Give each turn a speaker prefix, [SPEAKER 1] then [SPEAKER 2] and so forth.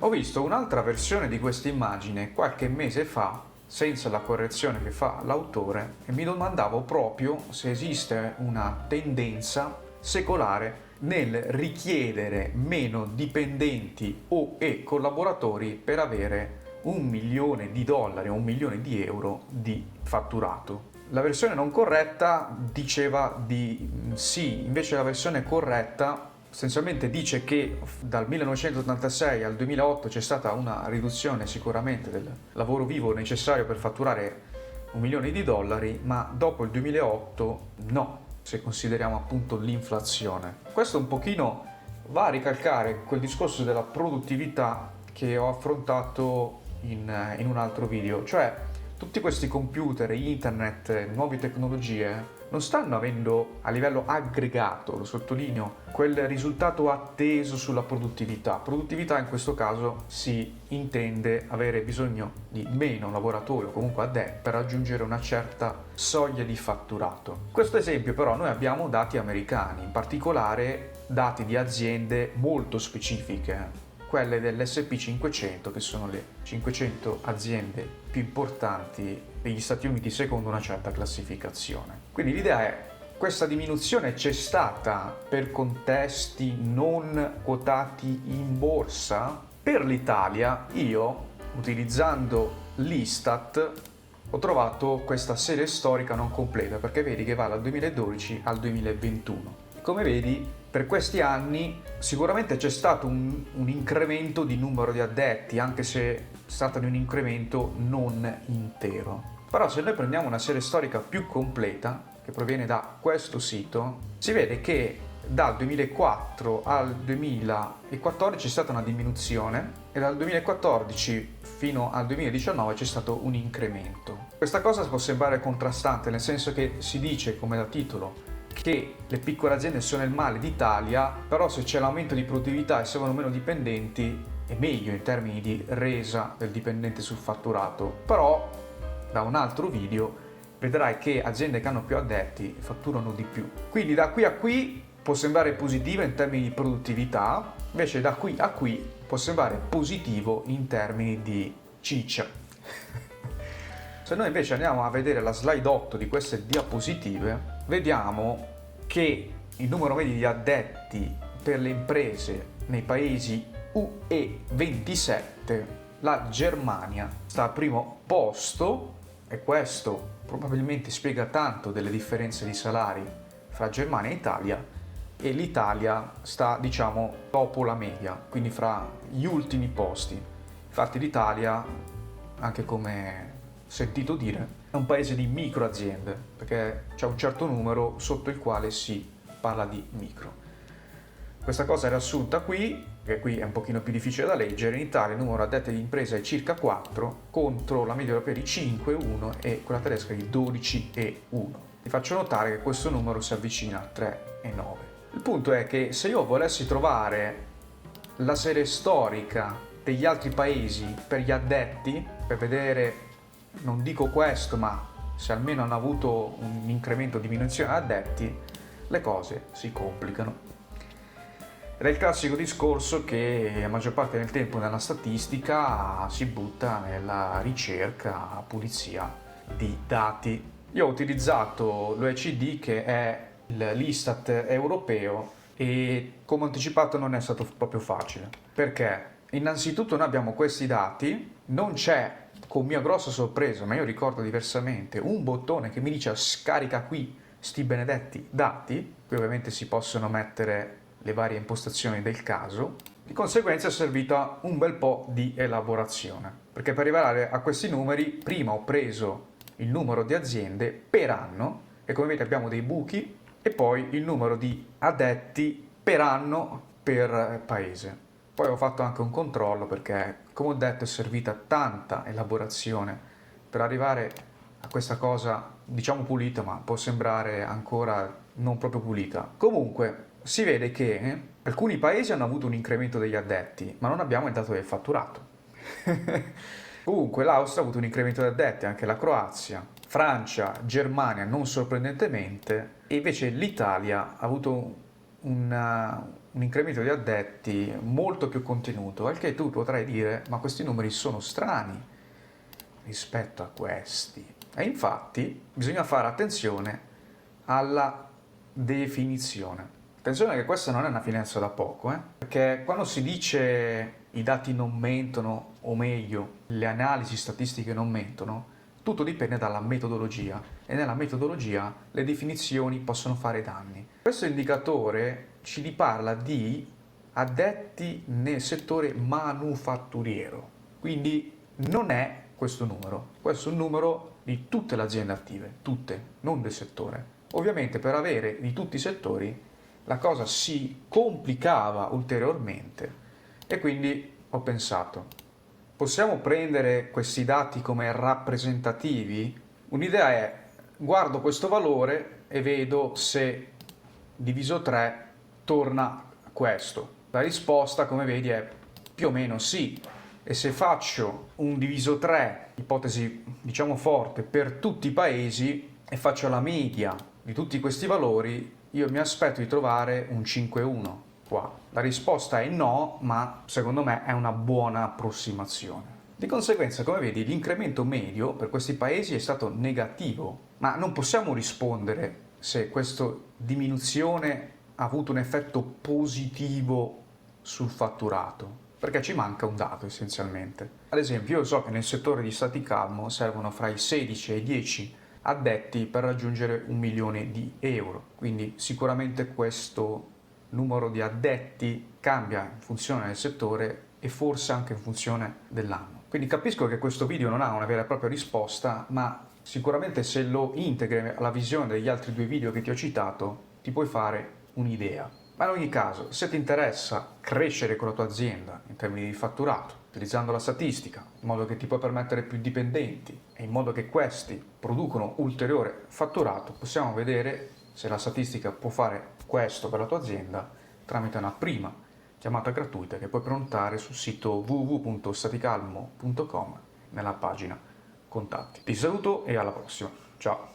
[SPEAKER 1] Ho visto un'altra versione di questa immagine qualche mese fa, senza la correzione che fa l'autore, e mi domandavo proprio se esiste una tendenza secolare nel richiedere meno dipendenti e collaboratori per avere $1 milione o €1 milione di fatturato. La versione non corretta diceva di sì, invece la versione corretta essenzialmente dice che dal 1986 al 2008 c'è stata una riduzione sicuramente del lavoro vivo necessario per fatturare $1 milione, ma dopo il 2008 no, se consideriamo appunto l'inflazione. Questo un pochino va a ricalcare quel discorso della produttività che ho affrontato in un altro video, cioè tutti questi computer, internet, nuove tecnologie non stanno avendo a livello aggregato, lo sottolineo, quel risultato atteso sulla produttività. Produttività in questo caso si intende avere bisogno di meno lavoratori o comunque addetti per raggiungere una certa soglia di fatturato. In questo esempio però noi abbiamo dati americani, in particolare dati di aziende molto specifiche, quelle dell'S&P 500, che sono le 500 aziende più importanti degli Stati Uniti secondo una certa classificazione. Quindi l'idea è: questa diminuzione c'è stata per contesti non quotati in borsa? Per l'Italia, io, utilizzando l'Istat, ho trovato questa serie storica non completa, perché vedi che va dal 2012 al 2021. Come vedi, per questi anni sicuramente c'è stato un incremento di numero di addetti, anche se è stato un incremento non intero. Però se noi prendiamo una serie storica più completa, che proviene da questo sito, si vede che dal 2004 al 2014 c'è stata una diminuzione e dal 2014 fino al 2019 c'è stato un incremento. Questa cosa può sembrare contrastante, nel senso che si dice, come da titolo, che le piccole aziende sono il male d'Italia, però se c'è l'aumento di produttività e servono meno dipendenti è meglio in termini di resa del dipendente sul fatturato. Però da un altro video vedrai che aziende che hanno più addetti fatturano di più. Quindi da qui a qui può sembrare positivo in termini di produttività, invece da qui a qui può sembrare positivo in termini di ciccia. Se noi invece andiamo a vedere la slide 8 di queste diapositive, vediamo che il numero medio di addetti per le imprese nei paesi UE 27, la Germania sta al primo posto, e questo probabilmente spiega tanto delle differenze di salari fra Germania e Italia, e l'Italia sta, diciamo, dopo la media, quindi fra gli ultimi posti. Infatti l'Italia, anche come sentito dire, è un paese di micro aziende, perché c'è un certo numero sotto il quale si parla di micro. Questa cosa è riassunta qui, che qui è un pochino più difficile da leggere. In Italia il numero addetti di impresa è circa 4, contro la media europea di 5,1 e quella tedesca di 12,1. Vi faccio notare che questo numero si avvicina a 3,9. Il punto è che se io volessi trovare la serie storica degli altri paesi per gli addetti, per vedere, non dico questo, ma se almeno hanno avuto un incremento o diminuzione di addetti, le cose si complicano. Ed è il classico discorso che la maggior parte del tempo nella statistica si butta nella ricerca, pulizia di dati. Io ho utilizzato l'OECD, che è l'Istat europeo, e come anticipato non è stato proprio facile. Perché? Innanzitutto noi abbiamo questi dati, non c'è, con mia grossa sorpresa, ma io ricordo diversamente, un bottone che mi dice scarica qui sti benedetti dati. Qui ovviamente si possono mettere le varie impostazioni del caso. Di conseguenza è servita un bel po' di elaborazione, perché per arrivare a questi numeri prima ho preso il numero di aziende per anno, e come vedete abbiamo dei buchi, e poi il numero di addetti per anno per paese. Poi ho fatto anche un controllo, perché come ho detto è servita tanta elaborazione per arrivare a questa cosa, diciamo pulita, ma può sembrare ancora non proprio pulita. Comunque si vede che alcuni paesi hanno avuto un incremento degli addetti, ma non abbiamo il dato del fatturato. Comunque l'Austria ha avuto un incremento di addetti, anche la Croazia, Francia, Germania non sorprendentemente, e invece l'Italia ha avuto un incremento di addetti molto più contenuto, al che tu potrai dire ma questi numeri sono strani rispetto a questi. E infatti bisogna fare attenzione alla definizione. Attenzione che questa non è una finestra da poco, perché quando si dice i dati non mentono, o meglio, le analisi statistiche non mentono, tutto dipende dalla metodologia e nella metodologia le definizioni possono fare danni. Questo indicatore ci parla di addetti nel settore manufatturiero, quindi non è questo è un numero di tutte le aziende attive, tutte, non del settore. Ovviamente per avere di tutti i settori la cosa si complicava ulteriormente e quindi ho pensato, possiamo prendere questi dati come rappresentativi? Un'idea è, guardo questo valore e vedo se diviso 3 torna questo. La risposta, come vedi, è più o meno sì. E se faccio un diviso 3, ipotesi diciamo forte, per tutti i paesi e faccio la media di tutti questi valori, io mi aspetto di trovare un 5,1 qua. La risposta è no, ma secondo me è una buona approssimazione. Di conseguenza, come vedi, l'incremento medio per questi paesi è stato negativo, ma non possiamo rispondere se questa diminuzione ha avuto un effetto positivo sul fatturato, perché ci manca un dato essenzialmente. Ad esempio, io so che nel settore di stati calmo servono fra i 16 e i 10 addetti per raggiungere 1 milione di euro, quindi sicuramente questo numero di addetti cambia in funzione del settore e forse anche in funzione dell'anno. Quindi capisco che questo video non ha una vera e propria risposta, ma sicuramente se lo integri alla visione degli altri 2 video che ti ho citato, ti puoi fare un'idea. Ma in ogni caso, se ti interessa crescere con la tua azienda in termini di fatturato, utilizzando la statistica, in modo che ti puoi permettere più dipendenti e in modo che questi producono ulteriore fatturato, possiamo vedere se la statistica può fare questo per la tua azienda tramite una prima chiamata gratuita che puoi prenotare sul sito www.staticalmo.com nella pagina contatti. Ti saluto e alla prossima. Ciao!